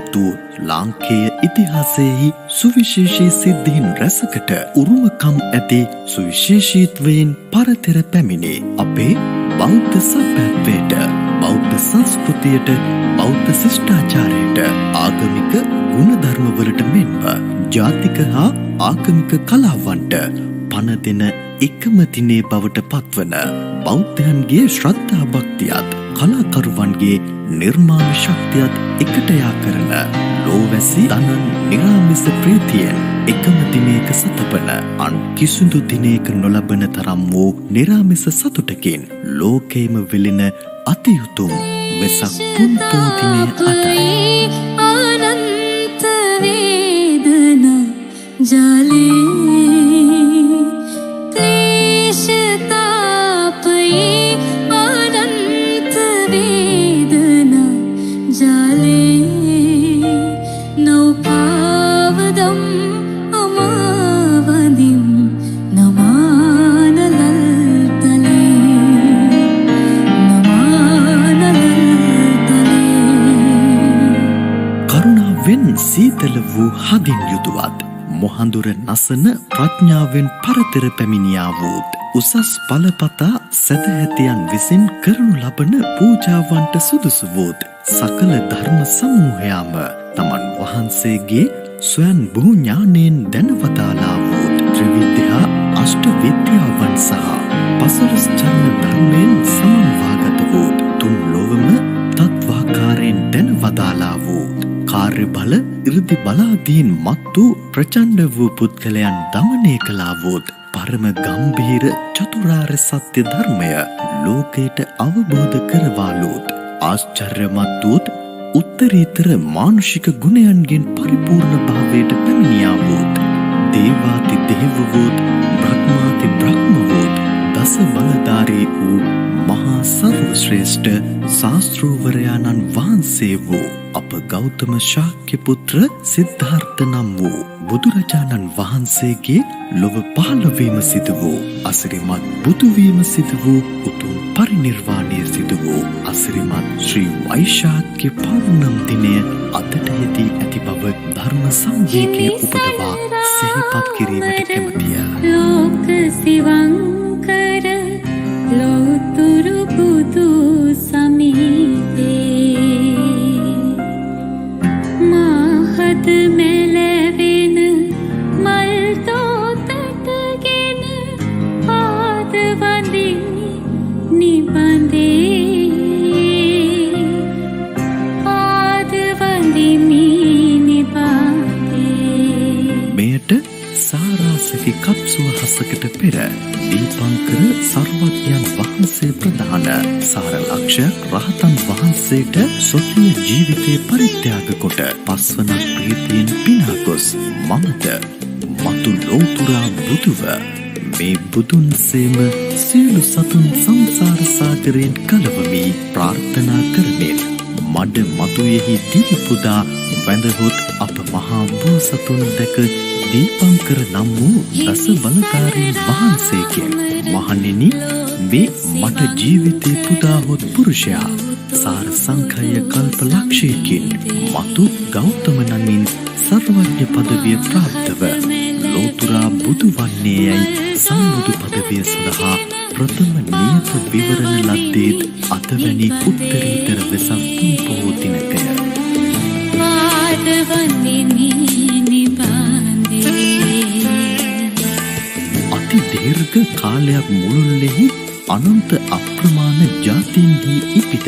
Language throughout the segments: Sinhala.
මතු ලාංකේය ඉතිහාසයෙහි සුවිශේෂී සිද්ධීන් රැසකට උරුමකම් ඇති සුවිශේෂීත්වයෙන් පරතර පැමිණේ අපේ බෞද්ධ සભ્યත්වයට, බෞද්ධ සංස්කෘතියට, බෞද්ධ ශිෂ්ටාචාරයට, ආගමික ගුණධර්මවලට මෙන්ම ජාතික හා ආගමික කලාවන්ට පණ දෙන එකම දිනේ බවට පත්වන බෞද්ධයන්ගේ ශ්‍රද්ධා භක්තියත් කලාකරුවන්ගේ නිර්මාණ ශක්තියත් එකට යා කරන ලෝවැසි තනන් නිරාමිස ප්‍රීතියෙන් එකම දිනයක සතපන අන් කිසිදු දිනයක නොලබන තරම් වූ නිරාමිස සතුටකින් ලෝකේම වෙලෙන අතිඋතුම් වෙසක් පුන් පෝ දිනය අටයි. අනන්ත වේදනා ජලේ සීතල වූ හදින් යුතුවත් මොහඳුර නසන ප්‍රඥාවෙන් පරතර පැමිණියා වූත් උසස් ඵලපතා සදහැතියන් විසින් කරනු ලබන පූජාවන්ට සුදුසු වූත් සකල ධර්ම සමූහයාම තමන් වහන්සේගේ ස්වයන් භූ ඥානයෙන් දැනවදාලා වූත් ත්‍රිවිද්‍යා අෂ්ට විද්‍යාවන් සහ පසළොස් චරණ ධර්මයෙන් සමන්වාගත වූත් තුන් ලොවම තත්වාකාරයෙන් දැනවදාලා වූත් කාර්ය බල ඉර්ධි බලාදීන් මත්තු ප්‍රචණ්ඩ වූ පුද්ගලයන් දමනය කළා වූත් පරම ගම්භීර චතුරාර්ය සත්‍ය ධර්මය ලෝකයට අවබෝධ කරවාලූත් ආශ්චර්යමත් වූත් උත්තරීතර මානුෂික ගුණයන්ගෙන් පරිපූර්ණ භාවයට පැමිණියා වූත් දේවාති දේව වූත් බ්‍රහ්මාති බ්‍රහ්ම වූත් දස බලධාරී වූ මහා සර්වශ්‍රේෂ්ඨ ශාස්ත්‍රූවරයාණන් වහන්සේ වූ අප ගෞතම ශාක්‍ය පුත්‍ර සිද්ධාර්ථ නම් වූ බුදුරජාණන් වහන්සේගේ ලොව පහළවීම සිදු වූ අසිරිමත් බුදුවීම සිදු වූ උතුම් පරිනිර්වාණය සිදු වූ අසිරිමත් ශ්‍රී වෛශාඛ්‍ය පෞර්ණම් දිනය අදට යෙදී ඇති බව ධර්ම සංවේගය උපදවා සිහිපත් කිරීමට කැමැතිය. ලෝක සිවංකර ලෝතුරු බුදු සමීපේ මහත් මෙලවෙන මල් තෝතටගෙන පාද වඳිමි නිබඳේ පාද වඳිමි නිබඳේ. මෙයට සාරාසකි කප්සුව හසකට පෙර දීපංකර සර්වඥයන් වහන්සේ ප්‍රධාන සාරලක්ෂ රහතන් වහන්සේට ස්වකීය ජීවිතය පරිත්‍යාග කොට පස්වන ප්‍රීතියෙන් පිනා ගොස් මමද මතු ලෝතුරා බුදුව මේ බුදුන් සේම සියලු සතුන් සංසාර සාගරයෙන් කලවමි ප්‍රාර්ථනා කරමින් මඩ මතුයෙහි දිවි පුදා වැඳහොත් අප මහා බෝසතුන් දැක දීපංකර නම් වූ දස බලධාරීන් වහන්සේගෙන් මහණෙනි මේ මට ජීවිතේ පුදාහොත් පුරුෂයා සාර සංඛය කල්ප ලක්ෂයකින් මතු ගෞතම නමින් සර්වඥ පදවිය ප්‍රාප්තව ලෝතුරා බුදු වන්නේ යයි සම්බුදු පදවිය සඳහා ප්‍රථම නියත විවරණ ලද්දේත් අතවැනි උත්තරීතර වෙසක් පුන් පොහෝ දිනකය. පාද වඳිමි අති දීර්ඝ කාලයක් මුළුල්ලෙහි අනන්ත අප්‍රමාණ ජාතීන්හි ඉපිද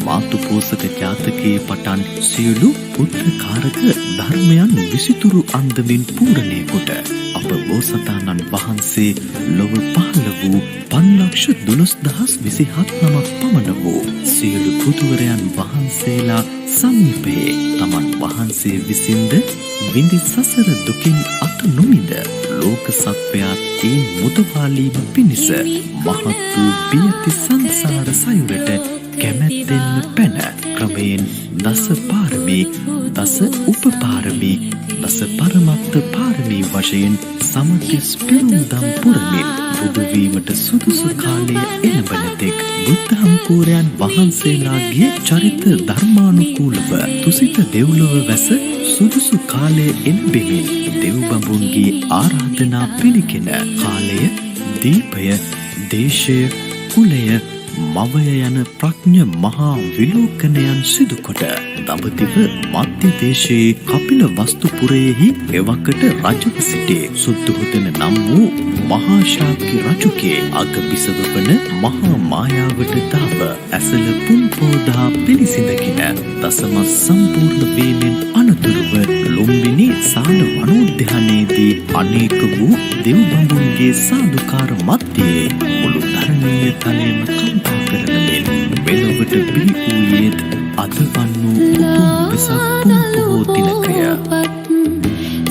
මාතු පෝසක ජාතකයේ පටන් සියලු බුද්ධ කාරක ධර්මයන් විසිතුරු අන්දමින් පූර්ණය කොට අප බෝසතාණන් වහන්සේ ලොව පහළ වූ 5,12,027 නමක් පමණ වූ සියලු බුදුවරයන් වහන්සේලා සමීපයේ තමන් වහන්සේ විසින්ද විඳි සසර දුකින් අත නොමිද ලෝක සත්වයාත් ඒ මුදවාලීම පිණිස මහත් වූ බියති සංසාර සයුරට කැමැත්තෙන්ම පැන ක්‍රමයෙන් දස පාරමී, දස උපපාරමී, දස පරමත්ත පාරමී වශයෙන් සමතිස් පිරුම්දම් පුරමින් බුදුවීමට සුදුසු කාලය එළඹෙන තෙක් බුද්ධහම්කූරයන් වහන්සේලාගේ චරිත ධර්මානුකූලව තුසිත දෙව්ලොව වැස සුදුසු කාලය එළඹෙමින් දෙව්බඹුන්ගේ ආරාධනා පිළිගෙන කාලය, දීපය, දේශය, කුලය, මවය යන ප්‍රඥ මහා විලෝකනයන් සිදුකොට දඹදිව මධ්‍ය දේශයේ කපිල වස්තුපුරයෙහි එවකට රජව සිටි සුද්ධෝදන නම් වූ මහා ශාක්‍ය රජුගේ අගබිසව වන මහා මායාවට දාව ඇසළ පුන් පෝදා පිළිසිඳගෙන දසම සම්පූර්ණ වීමෙන් අනතුරුව ලුම්බිනි සාල වනෝද්‍යානයේදී අනේක වූ දෙව්බඹුන්ගේ සාදුකාර මැද්දේ මුළු ධර්මීය තලයේම කම්පා කරන මෙන් මෙලොවට බිහි වූයේත් අද වන්නු උතුම් වෙසක් පුන් පොහෝ දිනකය.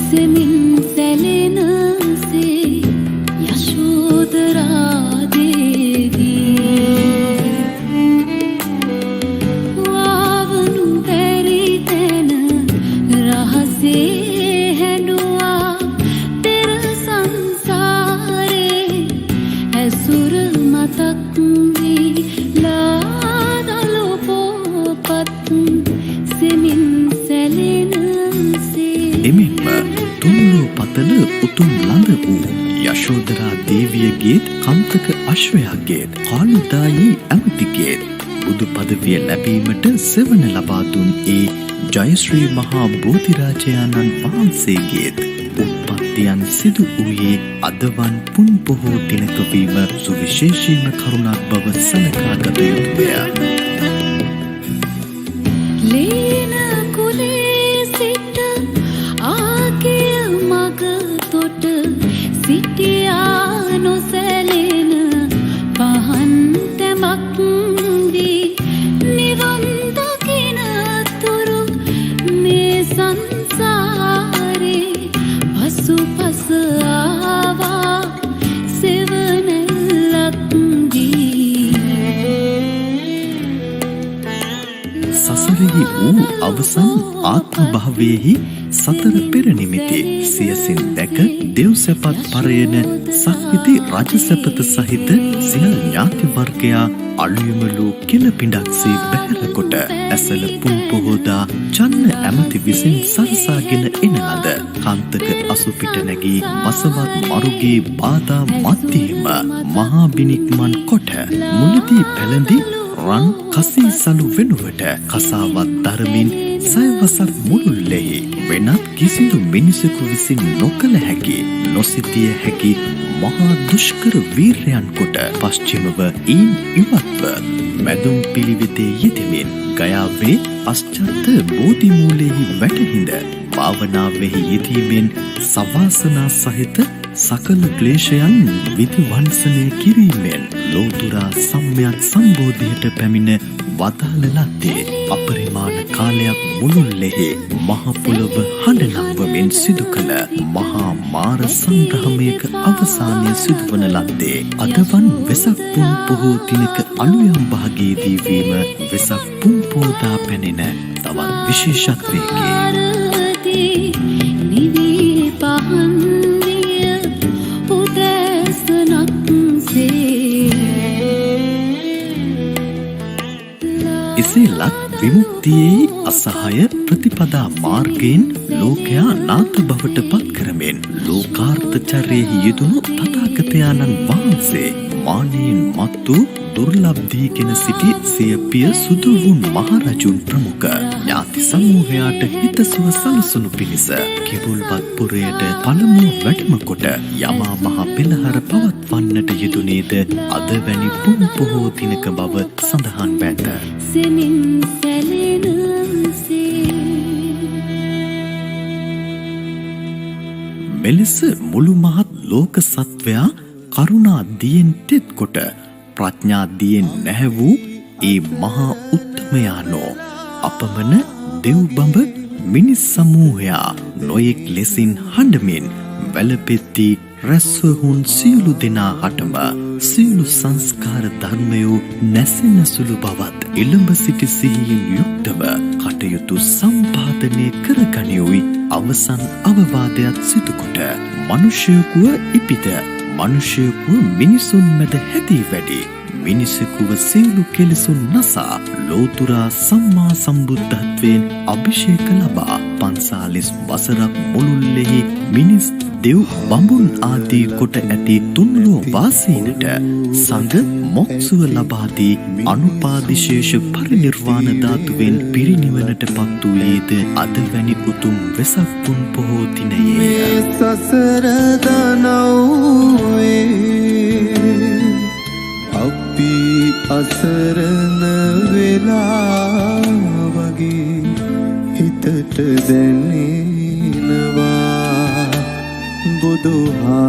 සෙමින් සැලෙනසේ යශෝදරා දේවී වාවනු බැරි තැන රහසේ හැඬුවා පෙර සංසාරේ ඇසුර මතක් වී ලාදලු පොපත් සෙමින් සැලෙනසේ එමෙන්ම තුන්ලෝ පතල උතුම් ළඟ වූ යශෝදරා දේවියගේ කන්තක අශ්වයාගේ කාලුදායි ඇමතිගේ බුදු පදවිය ලැබීමට සෙවන ලබා දුන් ඒ ජයශ්‍රී මහා බෝධිරාජයාණන් වහන්සේගේ උත්පත්තියන් සිදු වූයේ අදවන් පුන් පොහෝ දිනක වීම සුවිශේෂීම කරුණක් බව සලකා ගත යුතුය. ලීන කුලේ සිට ආගිය මග තොට සිටියා නොසැලෙන පහන් තැමක් වී නිවන් දකින තුරු මේ සංසාරේ පසුපස ආවා සෙවණැල්ලක් වී සසරෙහි වූ අවසන් ආත්ම භාවයෙහි සතර පෙර නිමිති සියසින් දැක දෙව් සැපත් පරයන සක්විති රජ සැපත සහිත සියල් ඥාති වර්ගයා අලුයමලු කෙල පිඬක්සේ බැහැර කොට ඇසළ පුන් පොහෝදා චන්න ඇමති විසින් සරසාගෙන එන ලද කන්තක අසුපිට නැගී වසවත් මරුගේ බාධා මැද්දේම මහා බිනික්මන් කොට මුලදී පැලඳි රන් කසී සලු වෙනුවට කසාවත් දරමින් සයවසක් මුළුල්ලෙහි වෙනත් කිසිදු මිනිසෙකු විසින් නොකළ හැකි නොසිතිය හැකි මහා දුෂ්කර වීරයන් කොට පශ්චිමව ඊන් ඉවත්ව මැදුම් පිළිවෙතේ යෙදෙමින් ගයාවේ පශ්චාත් බෝධි මූලෙහි වැටහිඳ භාවනාවෙහි යෙදීමෙන් සවාසනා සහිත සකල ක්ලේශයන් විධිවංශනය කිරීමෙන් ලෝතුරා සම්්‍යක් සම්බෝධියට පැමිණ වදාළ ලද්දේ අපරිමාණ කාලයක් මුළුල්ලෙහි මහ පොළොව හඬනංවමින් සිදු කළ මහා මාර සංග්‍රහමයක අවසානය සිදුවන ලද්දේ අදවන් වෙසක් පුන් පොහෝ දිනක අලුයම් භාගයේදී වීම වෙසක් පුන් පෝදා පැනෙන තවත් විශේෂත්වයකි. නිවී පහන් එසේලත් විමුක්තියේ අසහාය ප්‍රතිපදා මාර්ගයෙන් ලෝකයා නාත බවට පත් කරමින් ලෝකාර්ථචර්යයෙහි යෙදුණු තථාගතයන්න් වහන්සේ මානෙන් මත්තු දුර්ලභදීගෙන සිටි සිය පිය සුදුවුන් මහරජුන් ප්‍රමුඛ ඥාති සමූහයාට හිතසුව සලසනු පිණිස කිඹුල්වත් පුරයට පළමුව වැඩම කොට යමා මහ පෙළහර පවත්වන්නට යෙදුනේද අද වැනි පුන් පොහෝ දිනක බව සඳහන් වෙත. සෙමින් සැලෙනසේ මෙලෙස මුළු මහත් ලෝක සත්වයා කරුණා දියෙන් තෙත් කොට ප්‍රඥා දියෙන් නැහැ වූ ඒ මහා උත්තමයානෝ අපමණ දෙව්බඹ මිනිස් සමූහයා නොයෙක් ලෙසින් හඬමින් වැළපෙද්දී රැස්වහුන් සියලු දෙනා හටම සියලු සංස්කාර ධර්මයෝ නැසෙන සුළු බවත් එළඹ සිටි සිහියෙන් යුක්තව කටයුතු සම්පාදනය කරගනිවුයි. අවසන් අවවාදයක් සිදුකොට මනුෂ්‍යකුව ඉපිද මනුෂ්‍යකුව මිනිසුන් මැද හැදී වැඩි මිනිසෙකුව සියලු කෙලෙසුන් නසා ලෝතුරා සම්මා සම්බුද්ධත්වයෙන් අභිෂේක ලබා 45 වසරක් මුළුල්ලෙහි මිනිස් දෙව් බඹුන් ආදී කොට ඇති තුන්ලෝ වාසීනට සංඝ මොක්ෂුව ලබා දී අනුපාදිශේෂ පරිනිර්වාණ ධාතුවෙන් පිරිනිවනට පත් වූයේද අද වැනි උතුම් වෙසක් පුන් පොහෝ දිනයේ සසර දනව්වේ අපි අසරණ වෙලා වගේ හිතට දැනෙනවා බුදුහාමුදුරුවනේ.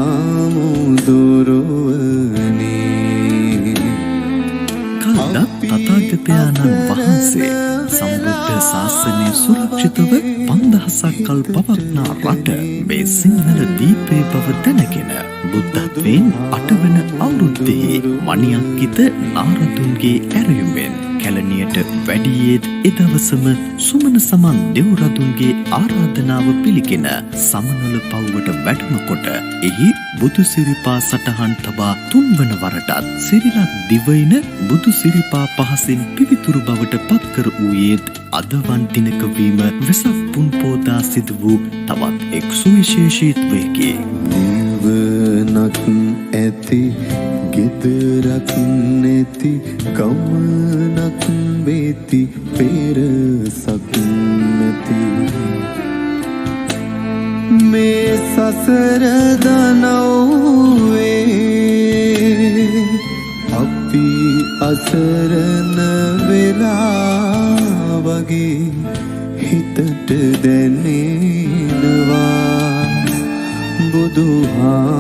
කවදත් තථාගතයන්න් වහන්සේ සම්බුද්ධ ශාසනය සුරක්ෂිතව 5000ක් කල් පවත්නා රට මේ සිංහල දීපේ බව දැනගෙන බුද්ධත්වයෙන් 8 වන අවුරුද්දේ මණියක්කිත නාරදුන්ගේ ඇරයුමෙන් කැලණියට වැඩියේත් එදවසම සුමන සමන් දෙව්රදුන්ගේ ආරාධනාව පිළිගෙන සමනොල පව්වට වැඩම කොට එහි බුදු සිරිපා සටහන් තබා 3 වන වරටත් සිරිලක් දිවයින බුදු සිරිපා පහසින් පිවිතුරු බවට පත් කර වූයේත් අදවන් දිනක වීම වෙසක් පුන් පෝදා සිදු වූ තවත් එක් සුවිශේෂීත්වයකි. නිවනක් ඇති ගෙදරක් නැති ගමනක් වෙති පෙරසක් නැති මේ සසර දනව්වේ අපි අසරණ වෙලා වගේ හිතට දැනෙනවා බුදුහාමුදුරුවනේ.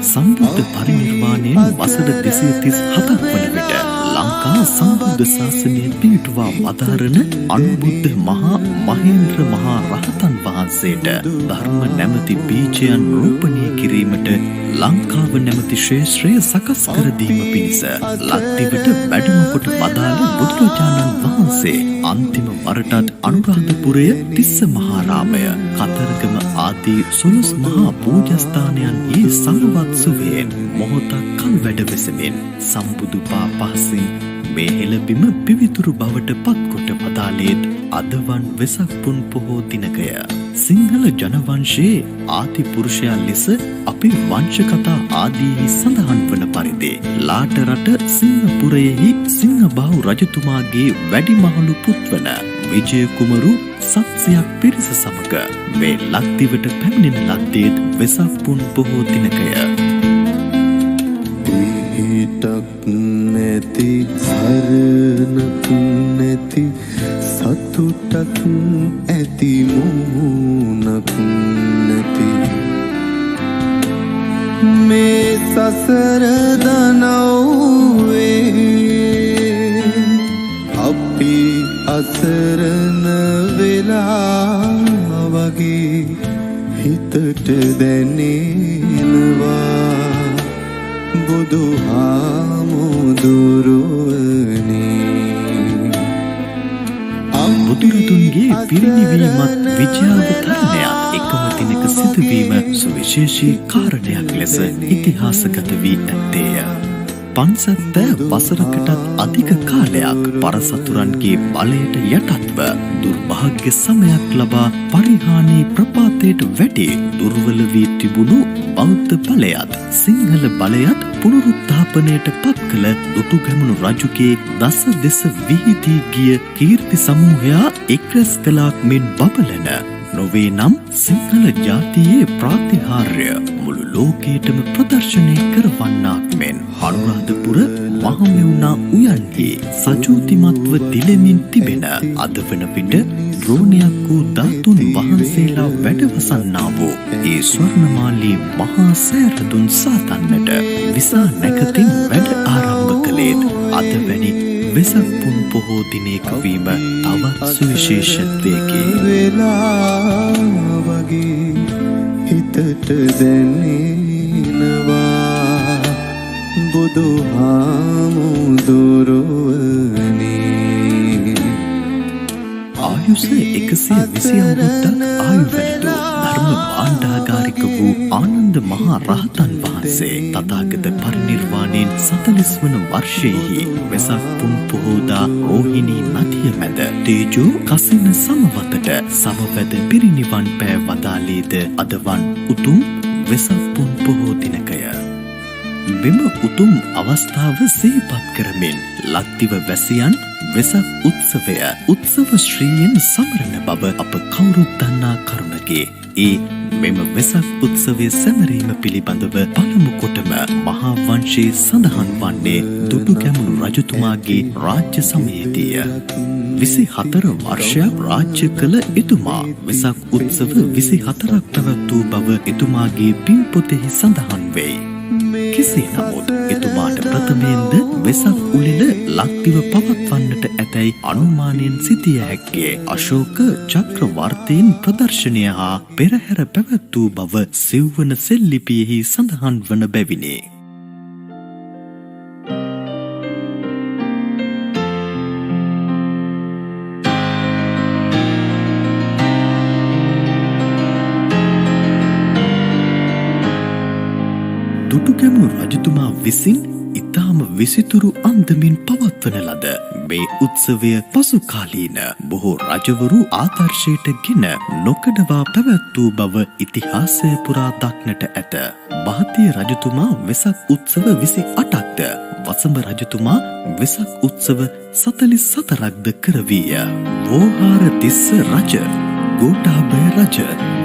සම්බුද්ධ පරිනිර්වාණයෙන් වසර 237ක් වන විට ලංකා සම්බුද්ධ ශාසනය පිහිටුවා වදාරන අනුබුද්ධ මහා මහේන්ද්‍ර මහා රහතන් වහන්සේට ධර්ම නැමැති බීජයන් රෝපණය කිරීමට ලංකාව නැමැති ශ්‍රේෂ්ඨය සකස් කර දීම පිණිස ලක්දිවට වැඩම කොට වදාළ බුදුරජාණන් වහන්සේ අන්තිම වරටත් අනුරාධපුරය තිස්ස මහාරාමය කතරගම ආදී 12 මහා පූජස්ථානයන්හි සමවත් සුවයෙන් මොහොතක් කල් වැඩ වෙසමින් සම්බුදු පා පහසින් මේ හෙළබිම පිවිතුරු බවට පත්කොට වදාළේත් අදවන් වෙසක් පුන් පොහෝ දිනකය. සිංහල ජනවංශයේ ආදි පුරුෂයා ලෙස අපි වංශකථා ආදීහි සඳහන් වන පරිදි ලාට රට සිංහපුරයෙහි සිංහබාහු රජතුමාගේ වැඩිමහලු පුත්වන විජය කුමරු 700ක් පිරිස සමග මේ ලක්දිවට පැමිණෙන ලද්දේත් වෙසක් පුන් පොහෝ දිනකය. පිහිටක් නැති සරණක් නැති සතුටක් ඇති මුහුණක් නැති මේ සසර දනව්වේ අපි අසරණ වෙලා වගේ හිතට දැනෙනවා බුදුහාමුදුරුවනේ. බුදුරදුන්ගේ පිරිනිවීමත් විජයාවතරණයත් එකම දිනක සිදුවීම සුවිශේෂී කාරණයක් ලෙස ඉතිහාසගත වී ඇත්තේය. 570 වසරකටත් අධික කාලයක් පරසතුරන්ගේ බලයට යටත්ව දුර්භාග්‍ය සමයක් ලබා පරිහානි ප්‍රපාතයට වැටි දුර්වල වී තිබුණු බෞද්ධ බලයත් සිංහල බලයත් පුනරුත්ථාපනයට පත් කළ දුටුගැමුණු රජුගේ දස දෙස විහිදී ගිය කීර්ති සමූහයා එක්රැස් කළාක් මෙන් බබලන නොවේ නම් සිංහල ජාතියේ ප්‍රාතිහාර්ය මුළු ලෝකයටම ප්‍රදර්ශනය කරවන්නාක් මෙන් අනුරාධපුර මහමෙවුනා උයන්හි සජෝතිමත්ව දිලෙමින් තිබෙන අද වන විට ද්‍රෝණයක් වූ ධාතුන් වහන්සේලා වැඩවසන්නා වූ ඒ ස්වර්ණමාලී මහා සෑරදුන් සාතන්නට විසා නැකතින් වැඩ ආරම්භ කළේත් අද වැනි වෙසක් පුන් පොහෝ දිනයක වීම තවත් සුවිශේෂත්වයකි. වෙලා වගේ හිතට දැනෙනවා බුදුහාමුදුරුවනේ ආයුෂ 120 අවුරුද්දක් ආයුවැඩු ධර්ම භාණ්ඩාගාරික වූ ආනන්ද මහා රහතන් වහන්සේ තථාගත පරිනිර්වාණයෙන් 40 වන වර්ෂයේහි වෙසක් පුන් පොහෝදා රෝහිණී නදිය මැද තේජෝ කසින සමවතට සමවැද පිරිනිවන් පෑ වදාළේද අදවන් උතුම් වෙසක් පුන් පොහෝ දිනකය. මෙම උතුම් අවස්ථාව සිහිපත් කරමින් ලක්දිව වැසියන් වෙසක් උත්සවය උත්සව ශ්‍රීයෙන් සමරන බව අප කවුරුත් දන්නා කරුණකි. ඒ මෙම වෙසක් උත්සවයේ සැමරීම පිළිබඳව පළමු කොටම මහා වංශයේ සඳහන් වන්නේ දුටුගැමුණු රජතුමාගේ රාජ්‍ය සමයේදීය. 24 වර්ෂයක් රාජ්‍ය කළ එතුමා වෙසක් උත්සව 24ක් පැවැත්වූ බව එතුමාගේ පින්පොතෙහි සඳහන් වෙයි. කෙසේ නමුත් එතුමාට ප්‍රථමයෙන්ද වෙසක් උළෙල ලක්දිව පවත්වන්නට ඇතැයි අනුමානයෙන් සිටිය හැක්කේ අශෝක චක්‍රවර්තීන් ප්‍රදර්ශනය හා පෙරහැර පැවැත්වූ බව සිව්වන සෙල්ලිපියෙහි සඳහන් වන බැවිනි. දුටුගැමුණු රජතුමා විසින් ඉතාම විසිතුරු අන්දමින් පවත්වන ලද මේ උත්සවය පසු කාලීන බොහෝ රජවරු ආදර්ශයට ගෙන නොකඩවා පැවැත්වූ බව ඉතිහාසය පුරා දක්නට ඇත. භාතිය රජතුමා වෙසක් උත්සව 28ක්ද වසඹ රජතුමා වෙසක් උත්සව 44ක්ද කරවීය. වෝහාර තිස්ස රජ, ගෝඨාභය රජ,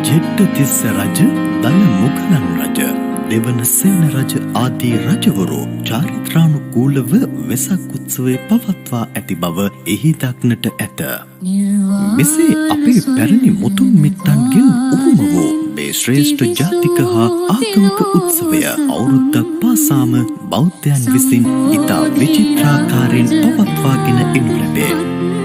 ජෙට්ට තිස්ස රජ, දල මුගලන් රජ, දෙවන සේන රජ ආදී රජවරු චාරිත්‍රානුකූලව වෙසක් උත්සවය පවත්වා ඇති බව එහි දක්නට ඇත. මෙසේ අපේ පැරණි මුතුන් මිත්තන්ගෙන් උරුම වූ මේ ශ්‍රේෂ්ඨ ජාතික හා ආගමික උත්සවය අවුරුද්දක් පාසාම බෞද්ධයන් විසින් ඉතා විචිත්‍රාකාරයෙන් පවත්වාගෙන එනු ලැබේ.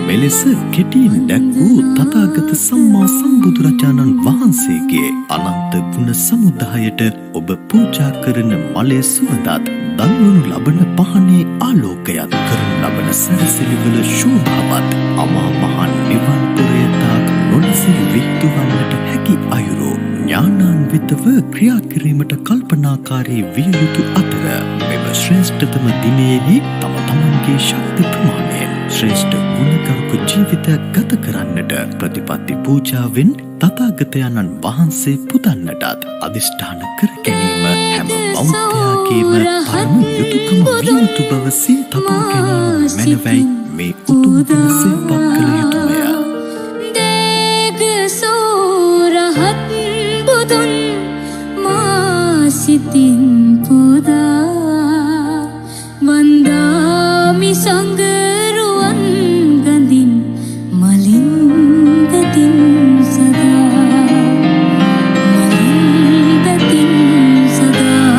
මෙලෙස කෙටියෙන් දැක් වූ තථාගත සම්මා සම්බුදුරජාණන් වහන්සේගේ අනන්ත ගුණ සමුදායට ඔබ පූජා කරන මලේ සුවඳත් දන්වනු ලබන පහනේ ආලෝකයත් කරනු ලබන සැරසිලිවල ශෝභාවත් අමා මහ නිවන් පුරයතාක් නොනසිල් විත්තුවන්නට හැකි අයුරු ඥානාන්විතව ක්‍රියා කිරීමට කල්පනාකාරී විය යුතු අතර මෙම ශ්‍රේෂ්ඨතම දිනයේදී තම තමන්ගේ ශක්ති ප්‍රමාණයෙන් ශ්‍රේෂ්ඨ ගුණකරුක ජීවිතයක් ගත කරන්නට ප්‍රතිපත්ති පූජාවෙන් තථාගතයන්න් වහන්සේ පුදන්නටත් අදිෂ්ඨාන කර ගැනීම හැම බෞද්ධයාගේම පරම යුතුකම විය යුතු බව සිහි තබා ගැනීම මැනවයි මේ උතුම් දින සිහිපත් කළ යුතුමය. දේග සෝරහත් බුදුන් මා සිතින් පුදා වන්දාමි සංගරුවන් ගඳින් මලින් දතින් සදා මලින් දතින් සදා.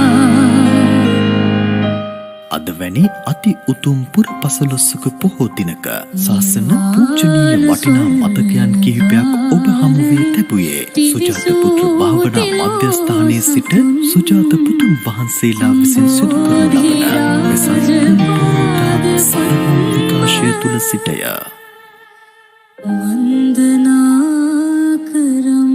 අද වැනි අති උතුම් පුර පසළොස්වක පොහෝ දිනක ශාසන පූජනීය වටිනා මතකයන් කිහිපයක් ඔබ හමුවේ තැබුවේ සුජාත පුත්‍ර භාවනා මධ්‍යස්ථානයේ සිට සුජාත පුතුන් වහන්සේලා විසින් සිදු කරනු ලබන වෙසක් සරණ විකාශය තුල සිටය. වන්දනා කරම්.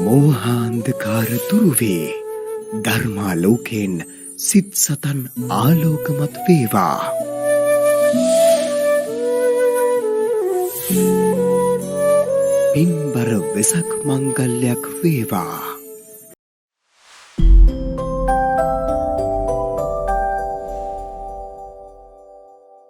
මෝහාන්ධකාර දුරු වේ. ධර්මාලෝකයෙන් සිත් සතන් ආලෝකමත් වේවා. පින්බර වෙසක් මංගල්‍යයක් වේවා.